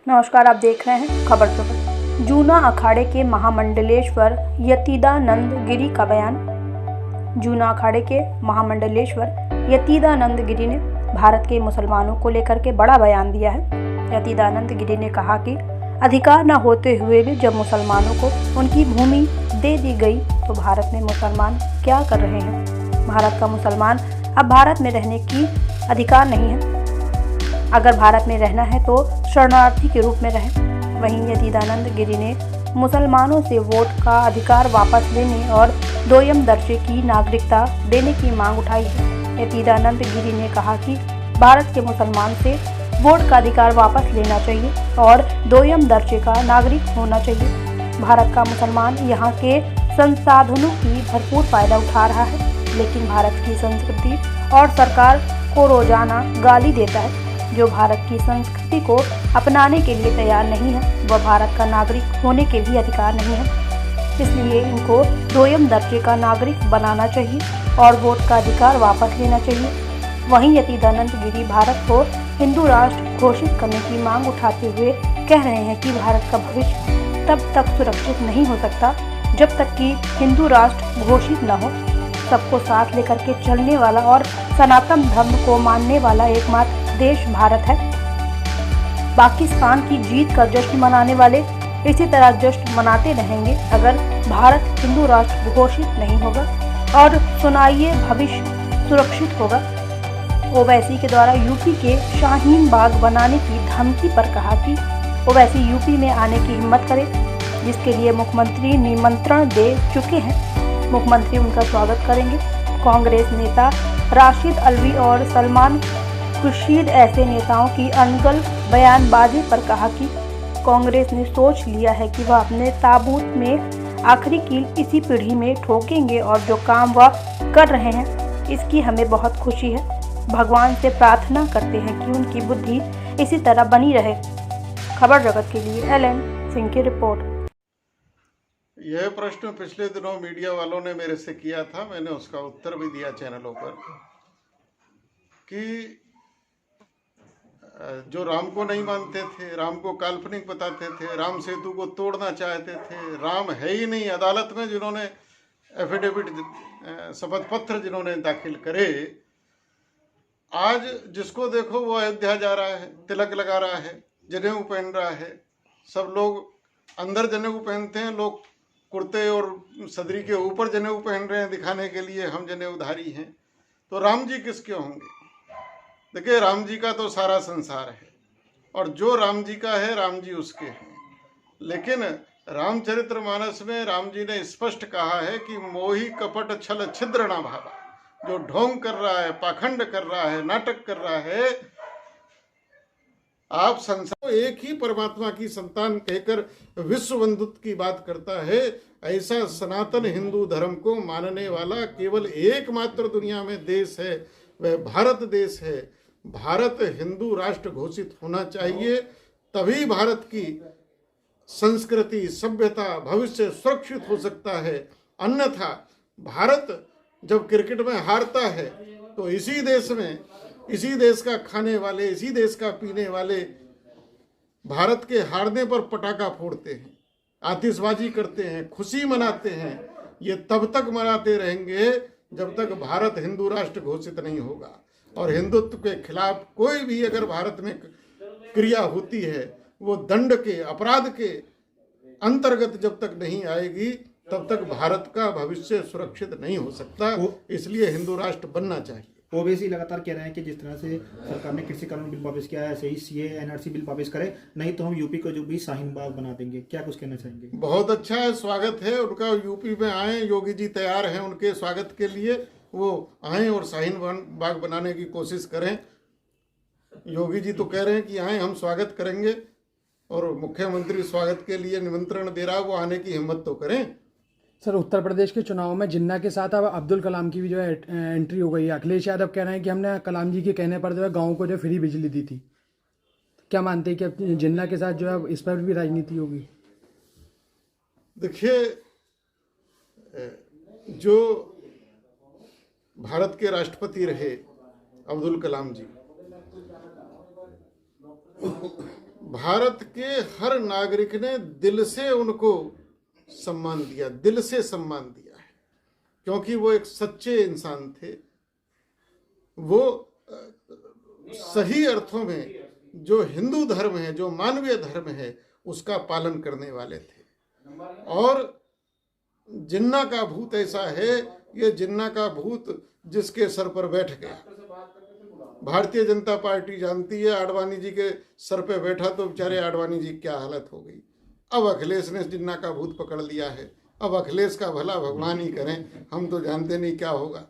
नमस्कार, आप देख रहे हैं खबर खबर। जूना अखाड़े के महामंडलेश्वर यतीदानंद गिरी का बयान। जूना अखाड़े के महामंडलेश्वर यतीदानंद गिरी ने भारत के मुसलमानों को लेकर के बड़ा बयान दिया है। यतीदानंद गिरी ने कहा कि अधिकार न होते हुए भी जब मुसलमानों को उनकी भूमि दे दी गई तो भारत में मुसलमान क्या कर रहे हैं। भारत का मुसलमान अब भारत में रहने की अधिकार नहीं है। अगर भारत में रहना है तो शरणार्थी के रूप में रहें। वहीं यतीदानंद गिरी ने मुसलमानों से वोट का अधिकार वापस लेने और दोयम दर्जे की नागरिकता देने की मांग उठाई है। यतीदानंद गिरी ने कहा कि भारत के मुसलमान से वोट का अधिकार वापस लेना चाहिए और दोयम दर्जे का नागरिक होना चाहिए। भारत का मुसलमान यहाँ के संसाधनों की भरपूर फायदा उठा रहा है, लेकिन भारत की संस्कृति और सरकार को रोजाना गाली देता है। जो भारत की संस्कृति को अपनाने के लिए तैयार नहीं है वह भारत का नागरिक होने के भी अधिकार नहीं है। इसलिए इनको दोयम दर्जे का नागरिक बनाना चाहिए और वोट का अधिकार वापस लेना चाहिए। वहीं यतीदानंद गिरी भारत को हिंदू राष्ट्र घोषित करने की मांग उठाते हुए कह रहे हैं कि भारत का भविष्य तब तक सुरक्षित नहीं हो सकता जब तक कि हिंदू राष्ट्र घोषित न हो। सबको साथ लेकर के चलने वाला और सनातन धर्म को मानने वाला एकमात्र देश भारत है। पाकिस्तान की जीत का जश्न मनाने वाले इसी तरह जश्न मनाते रहेंगे अगर भारत हिंदू राष्ट्र घोषित नहीं होगा। और सुनाइए भविष्य सुरक्षित होगा। ओवैसी के द्वारा यूपी के शाहीन बाग बनाने की धमकी पर कहा कि ओवैसी यूपी में आने की हिम्मत करे, जिसके लिए मुख्यमंत्री निमंत्रण दे चुके हैं। मुख्यमंत्री उनका स्वागत करेंगे। कांग्रेस नेता राशिद अल्वी और सलमान खुर्शीद ऐसे नेताओं की अनगल बयानबाजी पर कहा कि कांग्रेस ने सोच लिया है कि वह अपने ताबूत में आखिरी कील इसी पीढ़ी में ठोकेंगे और जो काम वह कर रहे हैं इसकी हमें बहुत खुशी है। भगवान से प्रार्थना करते हैं कि उनकी बुद्धि इसी तरह बनी रहे। खबर जगत के लिए एलएन सिंह की रिपोर्ट। यह प्रश्न पिछले दिनों मीडिया वालों ने मेरे से किया था, मैंने उसका उत्तर भी दिया चैनलों पर कि जो राम को नहीं मानते थे, राम को काल्पनिक बताते थे, राम सेतु को तोड़ना चाहते थे, राम है ही नहीं, अदालत में जिन्होंने एफिडेविट शपथ पत्र जिन्होंने दाखिल करे, आज जिसको देखो वो अयोध्या जा रहा है, तिलक लगा रहा है, जनेऊ पहन रहा है। सब लोग अंदर जनेऊ पहनते हैं, लोग कुर्ते और सदरी के ऊपर जनेऊ पहन रहे हैं दिखाने के लिए हम जनेऊधारी हैं। तो राम जी किसके होंगे? देखिए, राम जी का तो सारा संसार है और जो राम जी का है राम जी उसके हैं। लेकिन रामचरितमानस में राम जी ने स्पष्ट कहा है कि मोही कपट छल छिद्र ना भावा। जो ढोंग कर रहा है, पाखंड कर रहा है, नाटक कर रहा है, आप संसार एक ही परमात्मा की संतान कहकर विश्व बंधुत्व की बात करता है, ऐसा सनातन हिंदू धर्म को मानने वाला केवल एकमात्र दुनिया में देश है, वह भारत देश है। भारत हिंदू राष्ट्र घोषित होना चाहिए, तभी भारत की संस्कृति, सभ्यता, भविष्य सुरक्षित हो सकता है। अन्यथा भारत जब क्रिकेट में हारता है तो इसी देश में, इसी देश का खाने वाले, इसी देश का पीने वाले भारत के हारने पर पटाखा फोड़ते हैं, आतिशबाजी करते हैं, खुशी मनाते हैं। ये तब तक मनाते रहेंगे जब तक भारत हिंदू राष्ट्र घोषित नहीं होगा। और हिंदुत्व के खिलाफ कोई भी अगर भारत में क्रिया होती है वो दंड के, अपराध के अंतर्गत जब तक नहीं आएगी तब तक भारत का भविष्य सुरक्षित नहीं हो सकता। इसलिए हिंदू राष्ट्र बनना चाहिए। ओवैसी लगातार कह रहे हैं कि जिस तरह से सरकार ने कृषि कानून बिल वापस किया है, ऐसे ही सीए एनआरसी बिल वापस करे, नहीं तो हम यूपी को जो भी शाहीन बाग बना देंगे। क्या कुछ कहना चाहेंगे? बहुत अच्छा है, स्वागत है उनका। यूपी में आए, योगी जी तैयार हैं उनके स्वागत के लिए। वो आए और शाहीन बाग बनाने की कोशिश करें। योगी जी तो कह रहे हैं कि आए, हम स्वागत करेंगे, और मुख्यमंत्री स्वागत के लिए निमंत्रण दे रहा, वो आने की हिम्मत तो करें। सर, उत्तर प्रदेश के चुनाव में जिन्ना के साथ अब अब्दुल कलाम की भी जो है एंट्री हो गई है। अखिलेश यादव कह रहे हैं कि हमने कलाम जी के कहने पर जो है गाँव को जो फ्री बिजली दी थी। क्या मानते हैं कि अब जिन्ना के साथ जो है इस पर भी राजनीति होगी? देखिए, जो भारत के राष्ट्रपति रहे अब्दुल कलाम जी, भारत के हर नागरिक ने दिल से उनको सम्मान दिया, दिल से सम्मान दिया है, क्योंकि वो एक सच्चे इंसान थे। वो सही अर्थों में जो हिंदू धर्म है, जो मानवीय धर्म है, उसका पालन करने वाले थे। और जिन्ना का भूत ऐसा है, ये जिन्ना का भूत जिसके सर पर बैठ गया। भारतीय जनता पार्टी जानती है, आडवाणी जी के सर पे बैठा तो बेचारे आडवाणी जी क्या हालत हो गई। अब अखिलेश ने जिन्ना का भूत पकड़ लिया है। अब अखिलेश का भला भगवान ही करें, हम तो जानते नहीं क्या होगा।